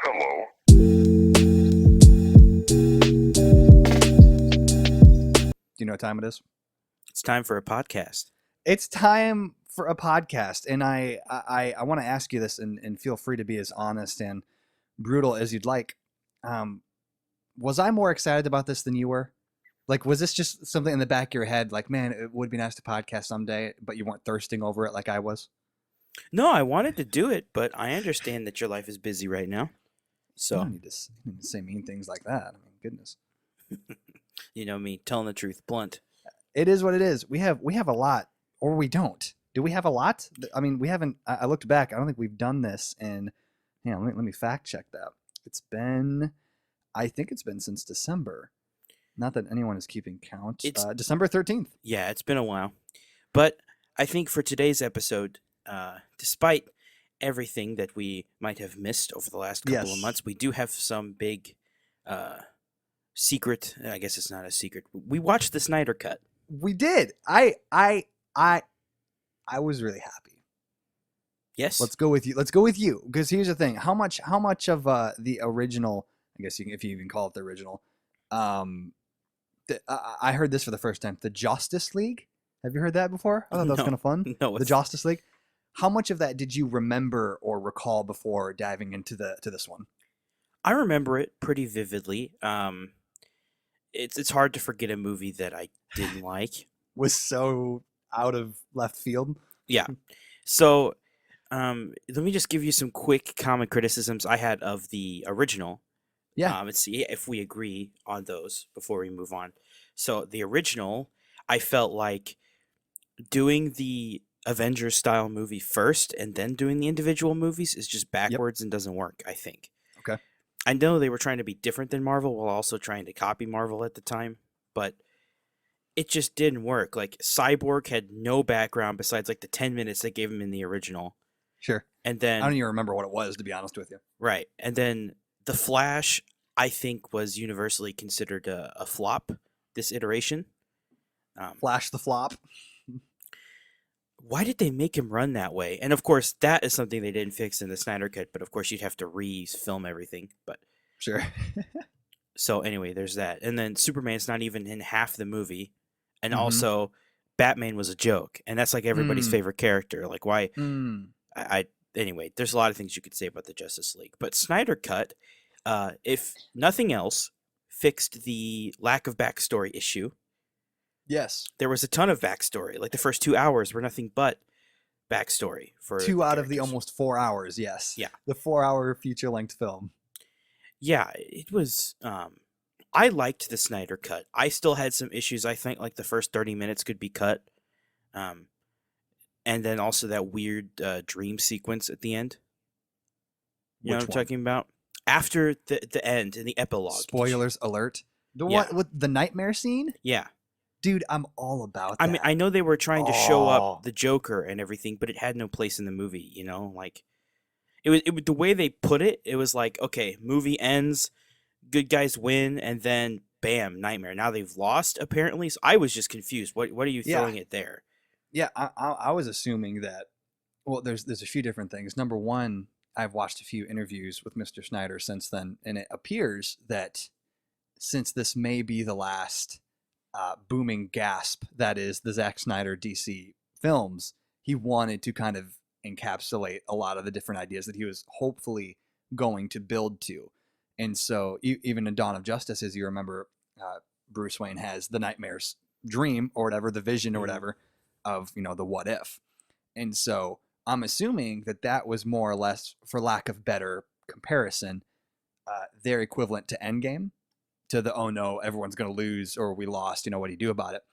Hello. Do you know what time it is? It's time for a podcast. It's time for a podcast, and I want to ask you this, and feel free to be as honest and brutal as you'd like. Um, was I more excited about this than you were? Like, was this just something in the back of your head, like, man, it would be nice to podcast someday, but you weren't thirsting over it like I was? No, I wanted to do it, but I understand that your life is busy right now. You So, don't need to say mean things like that. I mean, goodness, you know me, telling the truth, blunt. it is what it is. We have a lot, or we don't. Do we have a lot? I mean, we haven't. I looked back. I don't think we've done this in. Hang on, let me fact check that. It's been. I think it's been since December. Not that anyone is keeping count. It's December 13th. Yeah, it's been a while, but I think for today's episode, despite everything that we might have missed over the last couple of Yes. months, we do have some big secret. I guess it's not a secret. We watched the Snyder Cut. We did. I was really happy. Yes. Let's go with you. Let's go with you. Because here's the thing. How much of the original, I guess if you even call it the original, I heard this for the first time. The Justice League. Have you heard that before? I thought that was No. kind of fun. No, The Justice League. How much of that did you remember or recall before diving into this one? I remember it pretty vividly. It's hard to forget a movie that I didn't like. Was so out of left field. Yeah. So, let me just give you some quick common criticisms I had of the original. Yeah. And see if we agree on those before we move on. So, the original, I felt like doing the Avengers style movie first and then doing the individual movies is just backwards and doesn't work, I think. Okay. I know they were trying to be different than Marvel while also trying to copy Marvel at the time, but it just didn't work. Like, Cyborg had no background besides like the 10 minutes they gave him in the original. Sure. And I don't then, even remember what it was, to be honest with you. right. And then The Flash, I think, was universally considered a flop this iteration. Flash the Flop. Why did they make him run that way? And of course, that is something they didn't fix in the Snyder Cut, but of course, you'd have to re-film everything. But Sure. so anyway, there's that. And then Superman's not even in half the movie. And Mhm. also, Batman was a joke. And that's like everybody's Mm. favorite character. Like, why? Mm. Anyway, there's a lot of things you could say about the Justice League. But Snyder Cut, if nothing else, fixed the lack of backstory issue. Yes. There was a ton of backstory. Like the first 2 hours were nothing but backstory for 2 out of the characters. almost 4 hours. Yes. Yeah. The 4-hour feature-length film. Yeah, it was. I liked the Snyder Cut. I still had some issues. I think like the first 30 minutes could be cut, and then also that weird dream sequence at the end. You know Which what I'm one? talking about? After the end in the epilogue. Spoilers alert. The Yeah. one with the nightmare scene? Yeah, Dude, I'm all about that. I mean, I know they were trying to show Oh. up the Joker and everything, but it had no place in the movie. You know, like it was the way they put it. It was like, okay, movie ends, good guys win, and then bam, nightmare. Now they've lost apparently. So I was just confused. What are you Yeah. throwing it there? Yeah, I was assuming that. Well, there's a few different things. Number one, I've watched a few interviews with Mr. Snyder since then, and it appears that since this may be the last booming gasp that is the Zack Snyder DC films, he wanted to kind of encapsulate a lot of the different ideas that he was hopefully going to build to. And so even in Dawn of Justice, as you remember, Bruce Wayne has the nightmare's dream or whatever, the vision or Mhm. whatever of, the what if. And so I'm assuming that was more or less, for lack of better comparison, their equivalent to Endgame, to the, oh no, everyone's going to lose or we lost, what do you do about it?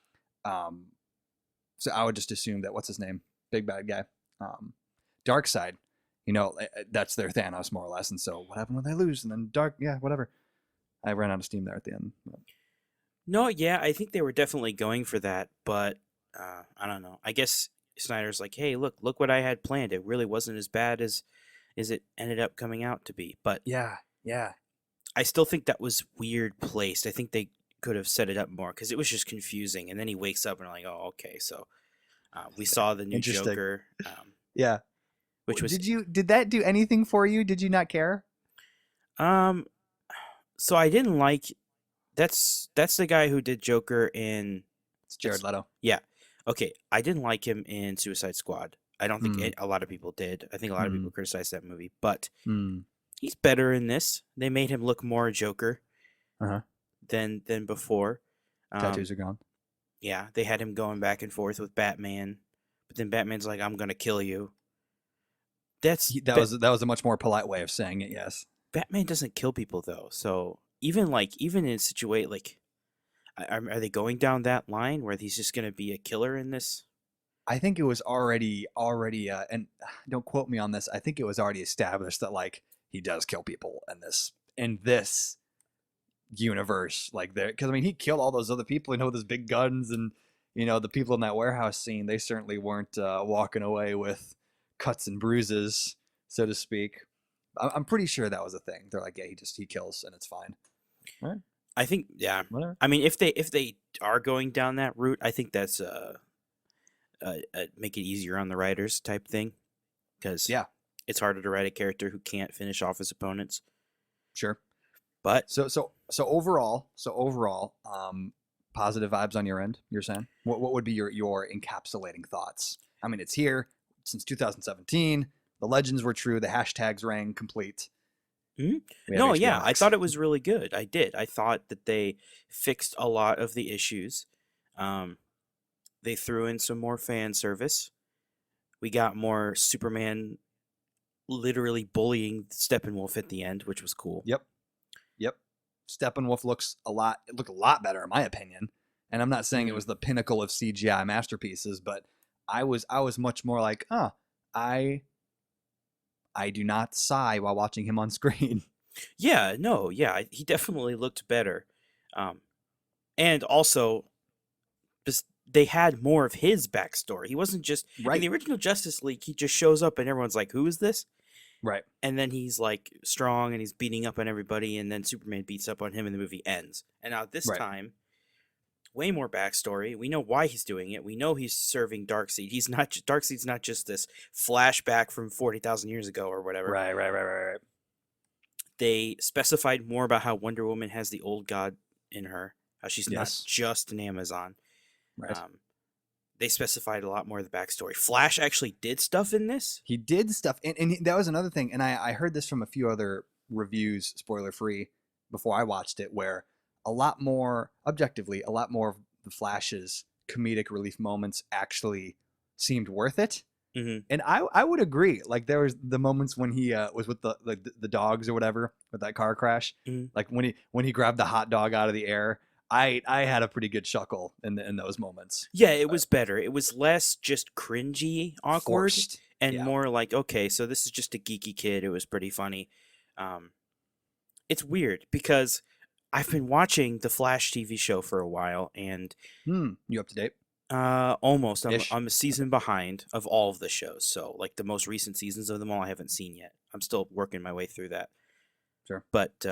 So I would just assume that, what's his name? Big bad guy. Darkseid, that's their Thanos more or less. And so what happened when they lose? And then whatever. I ran out of steam there at the end. But No, yeah, I think they were definitely going for that, but I don't know. I guess Snyder's like, hey, look what I had planned. It really wasn't as bad as it ended up coming out to be. But yeah. I still think that was weird placed. I think they could have set it up more because it was just confusing. And then he wakes up and I'm like, oh, okay. So we saw the new Interesting. Joker, Yeah. which was Did that do anything for you? Did you not care? Um, so I didn't like that's the guy who did Joker in It's Jared it's Leto. yeah. Okay, I didn't like him in Suicide Squad. I don't think Hmm. a lot of people did. I think a lot of Hmm. people criticized that movie, but Hmm. he's better in this. They made him look more Joker Uh-huh. than before. Um, Tattoos are gone. yeah, they had him going back and forth with Batman, but then Batman's like, "I'm gonna kill you." That's That was a much more polite way of saying it. Yes. Batman doesn't kill people though. So even in a situation like, are they going down that line where he's just gonna be a killer in this? I think it was already and don't quote me on this. I think it was already established that like he does kill people in this universe, like there, because I mean he killed all those other people, with his big guns, and the people in that warehouse scene, they certainly weren't walking away with cuts and bruises, so to speak. I'm pretty sure that was a thing. They're like, yeah, he kills and it's fine. All right, I think yeah. whatever. I mean, if they are going down that route, I think that's make it easier on the writers type thing because Yeah, it's harder to write a character who can't finish off his opponents. sure. But So overall, positive vibes on your end. You're saying what would be your encapsulating thoughts? I mean, it's here since 2017. The legends were true. The hashtags rang complete. mhm. We have No, HBO yeah, I Max. thought it was really good. I did. I thought that they fixed a lot of the issues. Um, they threw in some more fan service. We got more Superman literally bullying Steppenwolf at the end, which was cool. Yep, yep. Steppenwolf looked a lot better in my opinion. And I'm not saying it Mm. was the pinnacle of CGI masterpieces, but I was much more like, I I do not sigh while watching him on screen. Yeah, no, yeah, he definitely looked better. Um, and also, they had more of his backstory. He wasn't just in Right, the original Justice League. He just shows up and everyone's like, "Who is this?" right, And then he's like strong and he's beating up on everybody, and then Superman beats up on him, and the movie ends. And now this right, time, way more backstory. We know why he's doing it. We know he's serving Darkseid. He's not Darkseid's not just this flashback from 40,000 years ago or whatever. right, right, right, right, right. They specified more about how Wonder Woman has the old god in her, how she's not Yes, just an Amazon. right. Um, they specified a lot more of the backstory. Flash actually did stuff in this. He did stuff, and that was another thing. And I heard this from a few other reviews, spoiler free, before I watched it, where a lot more, objectively, a lot more of the Flash's comedic relief moments actually seemed worth it. Hmm. And I would agree. Like there was the moments when he was with the dogs or whatever with that car crash. Hmm. Like when he grabbed the hot dog out of the air, I had a pretty good chuckle in those moments. Yeah, it But was better. It was less just cringy, awkward, forced, and yeah. more like, okay, so this is just a geeky kid. It was pretty funny. Um, it's weird because I've been watching the Flash TV show for a while, and You up to date almost ish? I'm a Okay, season behind of all of the shows. So like the most recent seasons of them all, I haven't seen yet. I'm still working my way through that. sure. But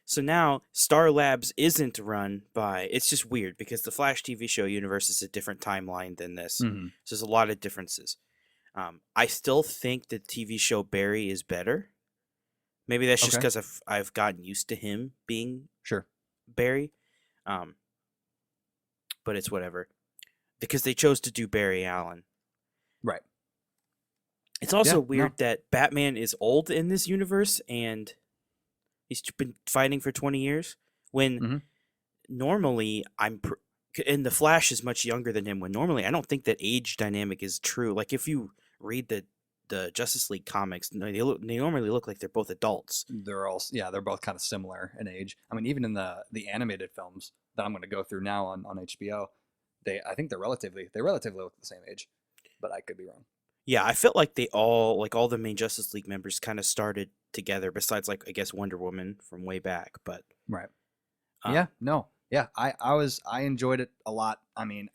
so now Star Labs isn't run by. It's just weird because the Flash TV show universe is a different timeline than this. Hmm. So there's a lot of differences. I still think the TV show Barry is better. Maybe that's just Okay, because I've gotten used to him being sure. Barry. Um, but it's whatever because they chose to do Barry Allen. Right. It's also Yeah. weird No. that Batman is old in this universe and he's been fighting for 20 years when Hmm. normally and the Flash is much younger than him when normally I don't think that age dynamic is true. Like if you read the Justice League comics, they normally look like they're both adults. They're both kind of similar in age. I mean, even in the animated films that I'm going to go through now on HBO, I think they relatively look the same age, but I could be wrong. Yeah, I felt like they all the main Justice League members kind of started together besides like I guess Wonder Woman from way back, but Right. Yeah. um No. Yeah. I enjoyed it a lot. I mean,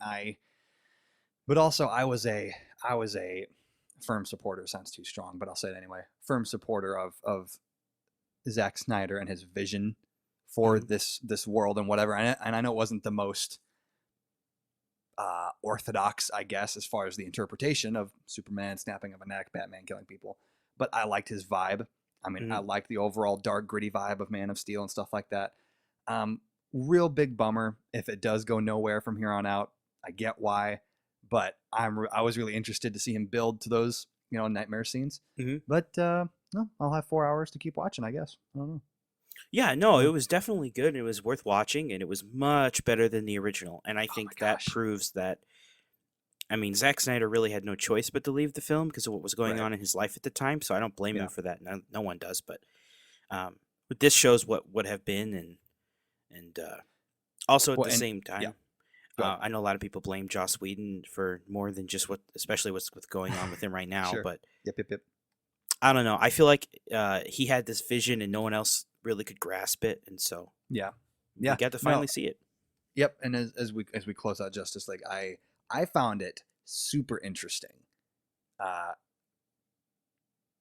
but also I was a firm supporter. Sounds too strong, but I'll say it anyway. Firm supporter of Zack Snyder and his vision for mhm. this world and whatever. And I know it wasn't the most orthodox, I guess, as far as the interpretation of Superman snapping of a neck, Batman killing people. But I liked his vibe. I mean, I Mhm. like the overall dark, gritty vibe of Man of Steel and stuff like that. Um, Real big bummer if it does go nowhere from here on out. I get why, but I was really interested to see him build to those nightmare scenes. Mhm. But no, I'll have 4 hours to keep watching. I guess I don't know. Yeah, no, it Yeah. was definitely good. It was worth watching, and it was much better than the original. And I Oh my think that gosh. proves that. I mean, Zack Snyder really had no choice but to leave the film because of what was going Right. on in his life at the time. So I don't blame him Yeah. for that. No one does. But this shows what would have been, and also at Well, the and same yeah. time, Go ahead. I know a lot of people blame Joss Whedon for more than just especially what's going on with him right now. Sure. But Yep. Yep. Yep. I don't know. I feel like he had this vision and no one else really could grasp it, and so Yeah. we Yeah. got to No. finally see it. Yep. And as we close out Justice League, I found it super interesting. Uh,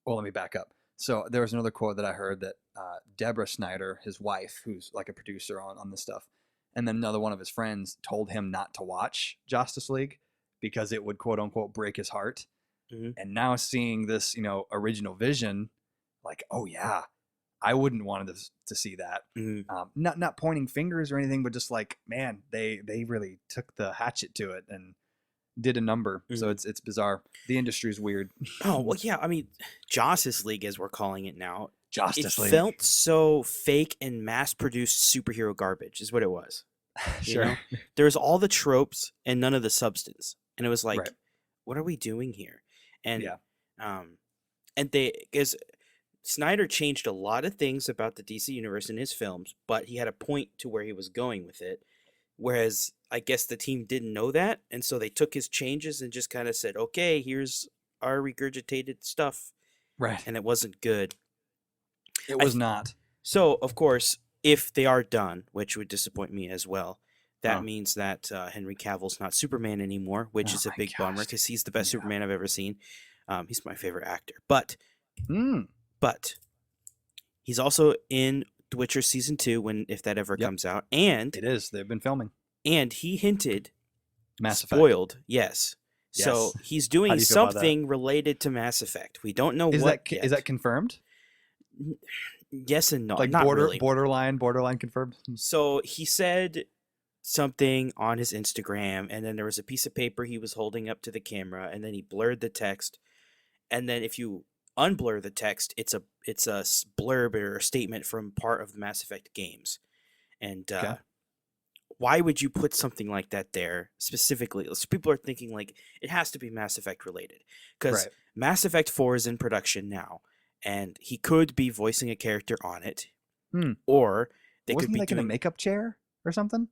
well, let me back up. So there was another quote that I heard that Deborah Snyder, his wife, who's like a producer on this stuff, and then another one of his friends told him not to watch Justice League because it would quote unquote break his heart. Hmm. And now seeing this, original vision, like, oh yeah, I wouldn't want to see that. Hmm. Not pointing fingers or anything, but just like, man, they really took the hatchet to it and did a number. So Hmm. it's bizarre. The industry's weird. Oh well, yeah. I mean, Joss's League, as we're calling it now, it Justice League. felt so fake and mass-produced superhero garbage. Is what it was. You Sure. know, there's all the tropes and none of the substance, and it was Right. like, what are we doing here? And Yeah. um, and because Snyder changed a lot of things about the DC universe in his films, but he had a point to where he was going with it. Whereas I guess the team didn't know that, and so they took his changes and just kind of said, "Okay, here's our regurgitated stuff," Right. and it wasn't good. It I was th- not. so of course, if they are done, which would disappoint me as well, that Huh. means that Henry Cavill's not Superman anymore, which Oh is a my big bummer gosh. because he's the best Yeah. Superman I've ever seen. He's my favorite actor, Mm. but he's also in The Witcher season 2 when if that ever Yep. comes out, and It is. They've been filming he hinted Mass Effect. spoiled, yes. So Yes. he's How doing do you feel about that? something related to Mass Effect. We don't know Is what is that yet. confirmed? Yes and no, Like not really. borderline confirmed? So he said something on his Instagram, and then there was a piece of paper he was holding up to the camera, and then he blurred the text. And then if you unblur the text, it's a blurb or a statement from part of the Mass Effect games. And Okay. why would you put something like that there specifically? So people are thinking like it has to be Mass Effect related because Right. Mass Effect 4 is in production now, and he could be voicing a character on it, Hmm. or they could Wasn't he be like in a doing makeup chair or something?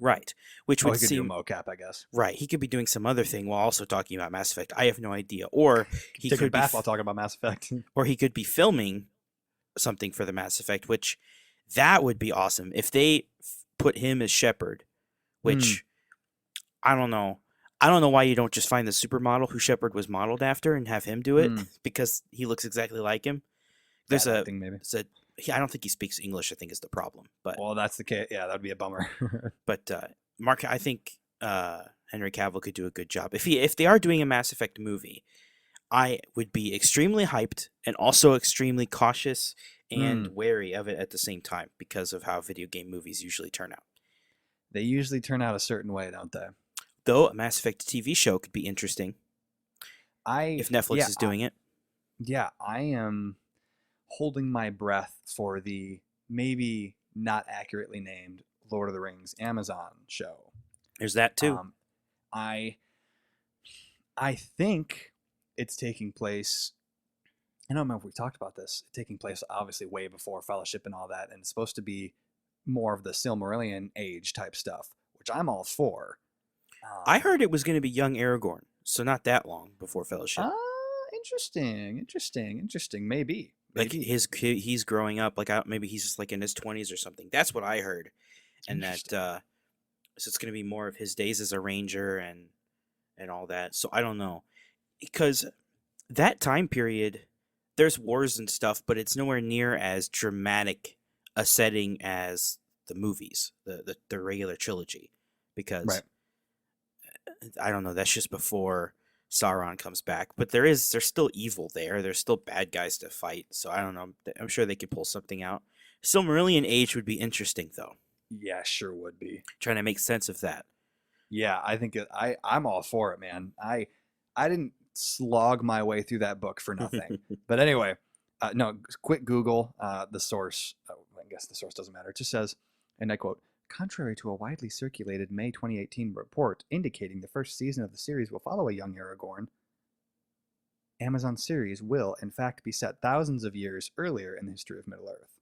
right, which Oh, would he could do a seem mocap, I guess. right. He could be doing some other thing while also talking about Mass Effect. I have no idea, or he Taking a could be, bath while talking about Mass Effect. or he could be filming something for the Mass Effect, which that would be awesome if they put him as Shepard. Hmm. Which I don't know. I don't know why you don't just find the supermodel who Shepard was modeled after and have him do it Hmm. because he looks exactly like him. Bad acting, maybe. I don't think he speaks English. I think is the problem. But Well, that's the case. Yeah, that'd be a bummer. but Mark, I think Henry Cavill could do a good job if they are doing a Mass Effect movie. I would be extremely hyped and also extremely cautious and Hmm. wary of it at the same time because of how video game movies usually turn out. They usually turn out a certain way, don't they? Though a Mass Effect TV show could be interesting if Netflix is doing it. Yeah, I am holding my breath for the maybe not accurately named Lord of the Rings Amazon show. There's that too. I I think it's taking place. I don't remember if we talked about this. Taking place obviously way before Fellowship and all that, and it's supposed to be more of the Silmarillion age type stuff, which I'm all for. I heard it was going to be young Aragorn, so not that long before Fellowship. Interesting. Maybe. Like he's growing up. Like maybe he's just like in his 20s or something. That's what I heard, and that so it's going to be more of his days as a ranger and all that. So I don't know, because that time period, there's wars and stuff, but it's nowhere near as dramatic a setting as the movies, the regular trilogy, because Right. I don't know. That's just before Sauron comes back, but there's still evil there. There's still bad guys to fight. So I don't know. I'm sure they could pull something out. Silmarillion Age would be interesting though. Yeah, sure would be. Trying to make sense of that. Yeah, I think I'm all for it, man. I didn't slog my way through that book for nothing. But anyway, no, quick Google the source. I guess the source doesn't matter. It just says, and I quote, contrary to a widely circulated May 2018 report indicating the first season of the series will follow a young Aragorn, Amazon series will, in fact, be set thousands of years earlier in the history of Middle Earth.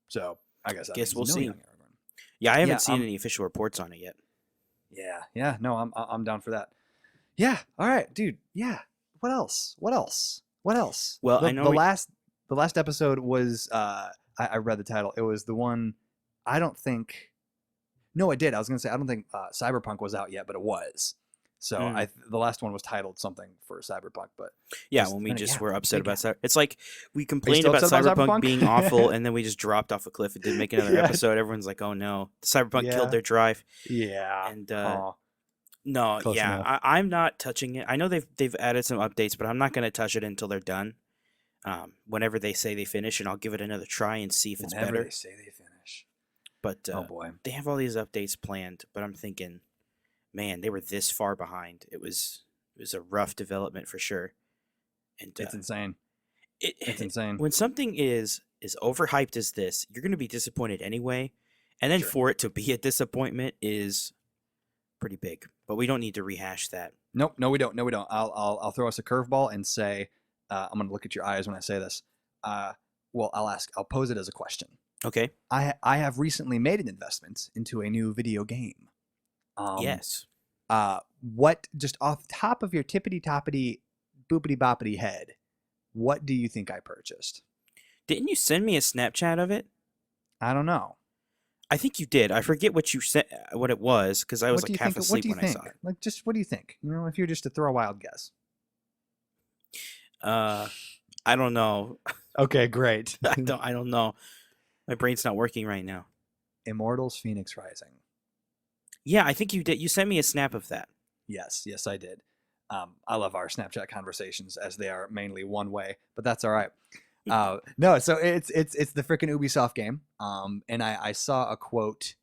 So I guess that means we'll no see. young Aragorn. Yeah, I haven't seen any official reports on it yet. Yeah. No, I'm down for that. Yeah. All right, dude. Yeah. What else? Well, I know the last episode was I read the title. It was the one I don't think. No, it did. I was gonna say I don't think Cyberpunk was out yet, but it was. So the last one was titled something for Cyberpunk, but yeah, when we just were upset about Cyberpunk, it's like we complained about Cyberpunk being awful, and then we just dropped off a cliff and didn't make another episode. Everyone's like, "Oh no, Cyberpunk killed their drive." Yeah, and no, I'm not touching it. I know they've added some updates, but I'm not going to touch it until they're done. Whenever they say they finish, and I'll give it another try and see if it's better. They say they finish, but oh boy, they have all these updates planned. But I'm thinking, man, they were this far behind. It was a rough development for sure. And it's insane. It's insane. When something is overhyped as this, you're going to be disappointed anyway. And then for it to be a disappointment is pretty big. But we don't need to rehash that. Nope, no, we don't. I'll throw us a curveball and say, I'm going to look at your eyes when I say this. Well, I'll pose it as a question. Okay. I have recently made an investment into a new video game. Yes. What, just off the top of your tippity-toppity, boopity-boppity head, what do you think I purchased? Didn't you send me a Snapchat of it? I don't know. I think you did. I forget what you said, what it was, because I was like half asleep when I saw it. Like, just what do you think? You know, if you're just to throw a wild guess. I don't know. Okay, great. I don't know. My brain's not working right now. Immortals: Phoenix Rising. Yeah, I think you did. You sent me a snap of that. Yes, I did. I love our Snapchat conversations as they are mainly one way, but that's all right. No, so it's the freaking Ubisoft game. And I saw a quote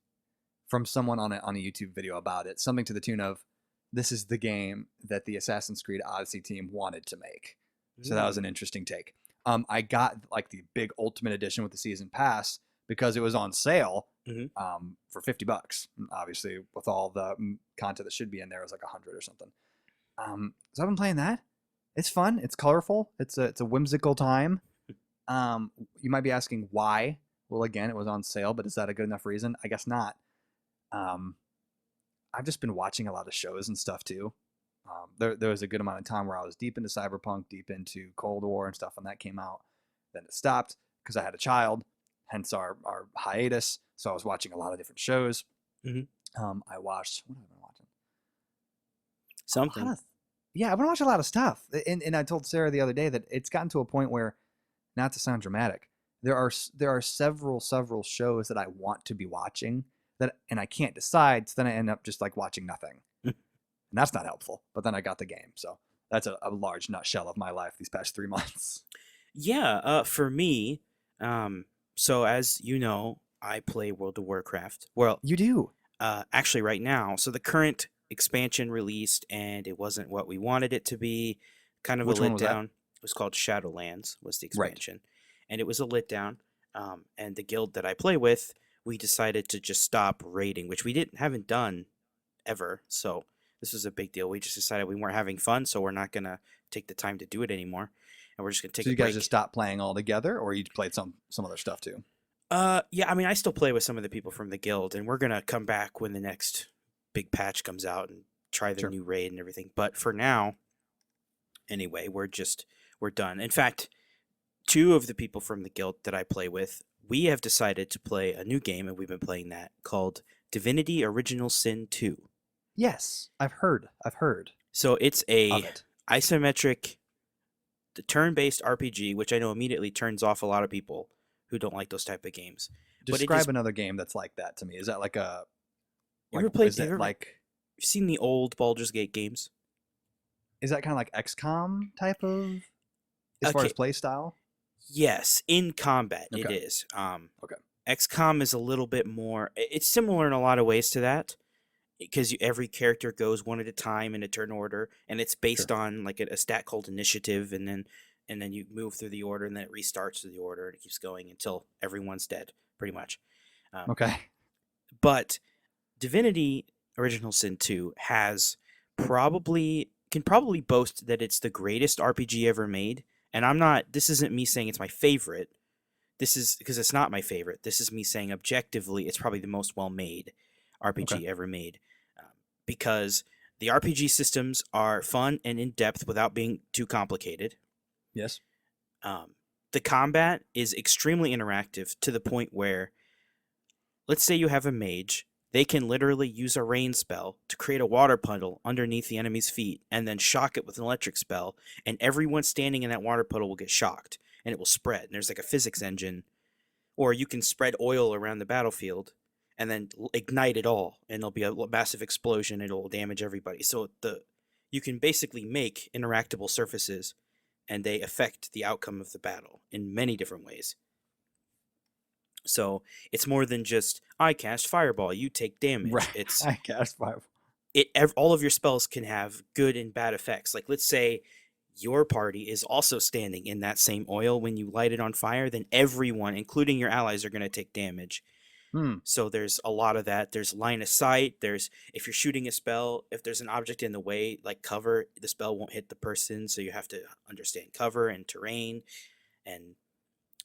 from someone on a YouTube video about it, something to the tune of, "This is the game that the Assassin's Creed Odyssey team wanted to make." So that was an interesting take. I got like the big Ultimate Edition with the season pass because it was on sale for $50. Obviously, with all the content that should be in there, it was like $100 or something. So I've been playing that. It's fun. It's colorful. It's a whimsical time. You might be asking why. Well, again, it was on sale, but is that a good enough reason? I guess not. I've just been watching a lot of shows and stuff too. There was a good amount of time where I was deep into Cyberpunk, deep into Cold War and stuff when that came out. Then it stopped because I had a child, hence our hiatus. So I was watching a lot of different shows. I watched, what have I been watching? Something. I've been watching a lot of stuff. And I told Sarah the other day that it's gotten to a point where, not to sound dramatic, there are several shows that I want to be watching and I can't decide. So then I end up just like watching nothing. And that's not helpful. But then I got the game. So that's a large nutshell of my life these past 3 months. Yeah, for me, so as you know, I play World of Warcraft. Well, you do. Actually, right now. So the current expansion released, and it wasn't what we wanted it to be. Kind of Which a one was that? letdown. It was called Shadowlands, was the expansion. Right. And it was a letdown. And the guild that I play with, we decided to just stop raiding, which we haven't done ever. So this was a big deal. We just decided we weren't having fun, so we're not going to take the time to do it anymore. And we're just going to take a break. So you guys just stopped playing altogether, or you played some other stuff too? Yeah, I mean, I still play with some of the people from the guild, and we're going to come back when the next big patch comes out and try the new raid and everything. But for now, anyway, we're done. In fact, 2 of the people from the guild that I play with, we have decided to play a new game, and we've been playing that, called Divinity Original Sin 2. Yes, I've heard. So it's isometric, the turn-based RPG, which I know immediately turns off a lot of people who don't like those type of games. Describe another game that's like that to me. Is that like a... You've seen the old Baldur's Gate games? is that kind of like XCOM type of as far Okay, as play style? yes, in combat it Okay. is. Okay. XCOM is a little bit more. It's similar in a lot of ways to that because every character goes one at a time in a turn order, and it's Sure. based on like a stat called initiative, and then you move through the order, and then it restarts through the order, and it keeps going until everyone's dead, pretty much. Um, Okay. but Divinity Original Sin 2 has probably boast that it's the greatest RPG ever made. And I'm not this isn't me saying it's my favorite. This is because it's not my favorite. This is me saying objectively it's probably the most well-made Okay. RPG ever made. Um, because the RPG systems are fun and in depth without being too complicated. Yes. Um, the combat is extremely interactive to the point where, let's say you have a mage, they can literally use a rain spell to create a water puddle underneath the enemy's feet and then shock it with an electric spell, and everyone standing in that water puddle will get shocked and it will spread. And there's like a physics engine, or you can spread oil around the battlefield and then ignite it all, and there'll be a massive explosion. It'll damage everybody. So you can basically make interactable surfaces, and they affect the outcome of the battle in many different ways. So it's more than just I cast fireball, you take damage. Right. It's I cast five. all of your spells can have good and bad effects. Like let's say your party is also standing in that same oil when you light it on fire, then everyone, including your allies, are going to take damage. Hmm. So there's a lot of that. There's line of sight. There's if you're shooting a spell, if there's an object in the way, like cover, the spell won't hit the person. So you have to understand cover and terrain, and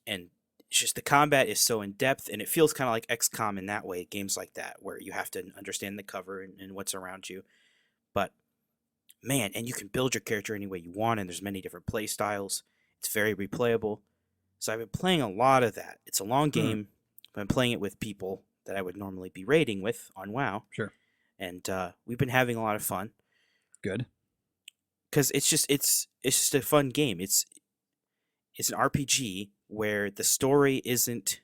and it's just the combat is so in depth, and it feels kind of like XCOM in that way. Games like that where you have to understand the cover and what's around you. But man, and you can build your character any way you want, and there's many different play styles. It's very replayable. So I've been playing a lot of that. It's a long Hmm. game. I've been playing it with people that I would normally be raiding with on WoW, Sure. and we've been having a lot of fun Good. because it's just a fun game. It's an RPG where the story isn't.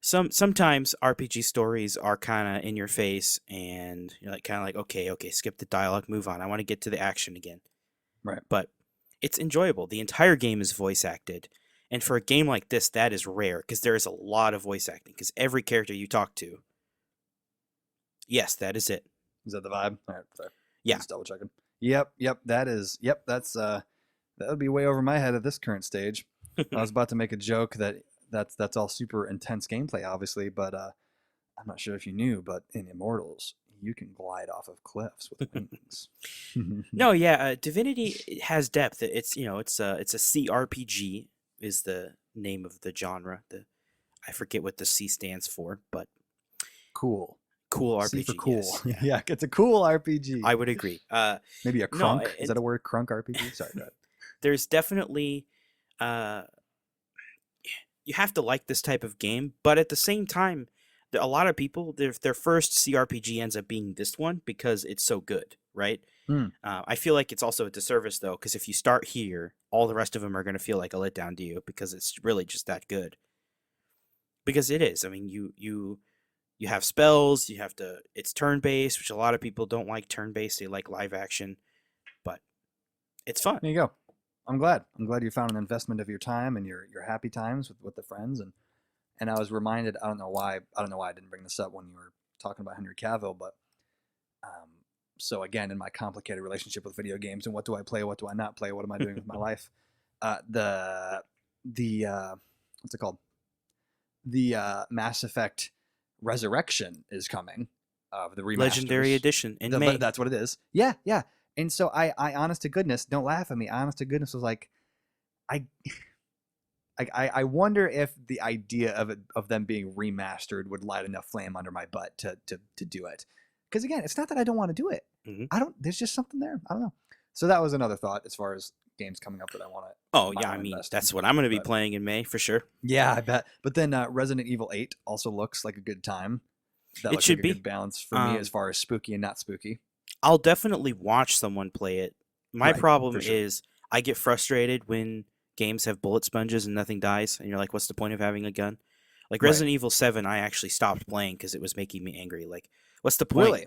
Sometimes RPG stories are kind of in your face, and you're like kind of like okay, skip the dialogue, move on. I want to get to the action again. Right. But it's enjoyable. The entire game is voice acted, and for a game like this, that is rare because there is a lot of voice acting. Because every character you talk to, yes, that is it. Is that the vibe? All right. Sorry. Yeah. Just double checking. Yep. Yep. That is. Yep. That's that would be way over my head at this current stage. I was about to make a joke that's all super intense gameplay, obviously, but I'm not sure if you knew, but in Immortals, you can glide off of cliffs with wings. No, yeah, Divinity has depth. It's a CRPG is the name of the genre. I forget what the C stands for, but Cool. cool C for RPG. cool. Yes, yeah, Yeah, it's a cool RPG. I would agree. Maybe a No, crunk. Is that a word? Crunk RPG? Sorry, go ahead. there's definitely uh, you have to like this type of game, but at the same time, a lot of people their first CRPG ends up being this one because it's so good, right? Hmm. I feel like it's also a disservice though, because if you start here, all the rest of them are going to feel like a letdown to you because it's really just that good. Because it is. I mean, you have spells. You have to. It's turn based, which a lot of people don't like turn based. They like live action, but it's fun. There you go. I'm glad. I'm glad you found an investment of your time and your happy times with the friends. And I was reminded. I don't know why. I don't know why I didn't bring this up when you were talking about Henry Cavill, but so again, in my complicated relationship with video games and what do I play, what do I not play, what am I doing with my life? The what's it called? The Mass Effect Resurrection is coming of the remasters. Legendary Edition in May. That's what it is. Yeah, yeah. And so I honest to goodness, don't laugh at me. Honest to goodness was like, I wonder if the idea of them being remastered would light enough flame under my butt to do it. Because again, it's not that I don't want to do it. Mm-hmm. There's just something there. I don't know. So that was another thought as far as games coming up that I want to. Oh yeah, I mean that's what I'm going to be playing in May for sure. Yeah, I bet. But then Resident Evil 8 also looks like a good time. That it should like be a good balance for me as far as spooky and not spooky. I'll definitely watch someone play it. My Right, problem sure. is I get frustrated when games have bullet sponges and nothing dies, and you're like, what's the point of having a gun? Like Right. Resident Evil 7, I actually stopped playing because it was making me angry. Like, what's the point? Really?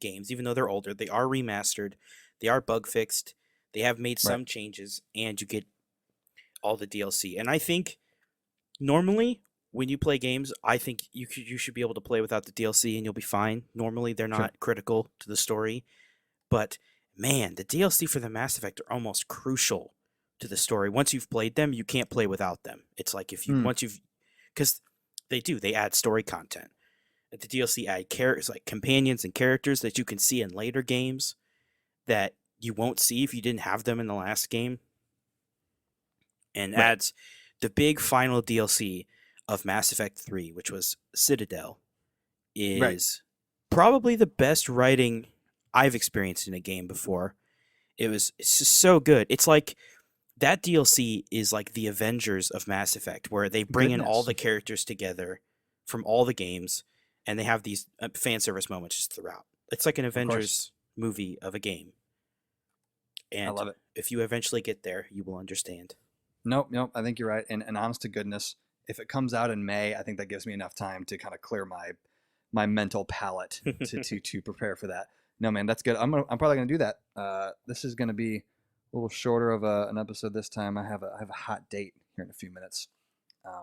games, even though they're older. They are remastered. They are bug fixed. They have made Right. some changes, and you get all the DLC. And I think normally when you play games, I think you should be able to play without the DLC and you'll be fine. Normally they're Sure. not critical to the story, but man, the DLC for the Mass Effect are almost crucial to the story. Once you've played them, you can't play without them. It's like if you Mm. once you've because they add story content. The DLC add characters like companions and characters that you can see in later games that you won't see if you didn't have them in the last game, and Right. adds the big final DLC of Mass Effect 3, which was Citadel, Right. is probably the best writing I've experienced in a game before. It's just so good. It's like that DLC is like the Avengers of Mass Effect, where they bring in all Goodness. the characters together from all the games, and they have these fan service moments just throughout. It's like an Of course. Avengers movie of a game. I And love it. if you eventually get there, you will understand. Nope. I think you're right. And honest to goodness, if it comes out in May, I think that gives me enough time to kind of clear my mental palate to prepare for that. No, man, that's good. I'm probably gonna do that. This is gonna be a little shorter of an episode this time. I have a hot date here in a few minutes. What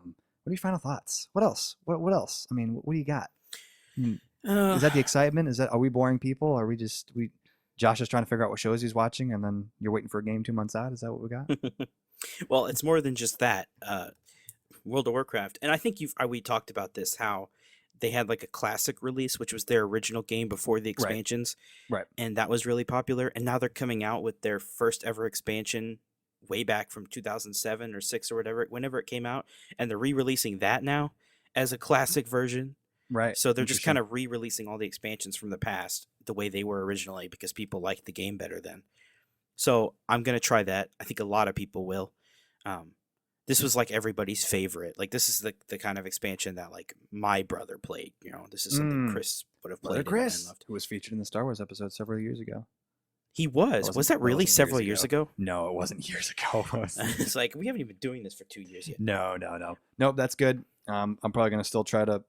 are your final thoughts? What else? What else? I mean, what do you got? I mean, is that the excitement? Are we boring people? Are we Josh is trying to figure out what shows he's watching, and then you're waiting for a game 2 months out? Is that what we got? Well, it's more than just that. World of Warcraft, and I think we talked about this, how they had like a classic release, which was their original game before the expansions, Right. and that was really popular. And now they're coming out with their first ever expansion way back from 2007 or 6 or whatever, whenever it came out, and they're re-releasing that now as a classic version. Right. So they're just Interesting. kind of re-releasing all the expansions from the past the way they were originally because people liked the game better then. So I'm gonna try that. I think a lot of people will. This was like everybody's favorite. Like this is the kind of expansion that like my brother played. You know, this is something Chris would have Brother played and Chris, loved. who was featured in the Star Wars episode several years ago. He was. Was that really wasn't several years ago? No, it wasn't years ago. It's like we haven't even been doing this for 2 years yet. No. Nope, that's good. I'm probably gonna still try to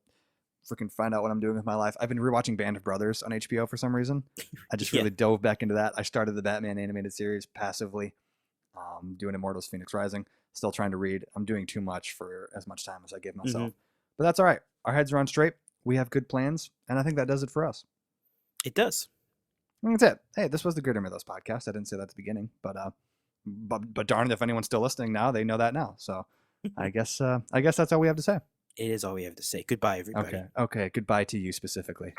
freaking find out what I'm doing with my life. I've been rewatching Band of Brothers on HBO for some reason. I just Yeah. really dove back into that. I started the Batman animated series passively, doing Immortals Phoenix Rising. Still trying to read. I'm doing too much for as much time as I give myself. But that's all right. Our heads are on straight. We have good plans. And I think that does it for us. It does. And that's it. Hey, this was the Greater Mythos podcast. I didn't say that at the beginning. But darn it, if anyone's still listening now, they know that now. So I guess that's all we have to say. It is all we have to say. Goodbye, everybody. Okay. Goodbye to you specifically.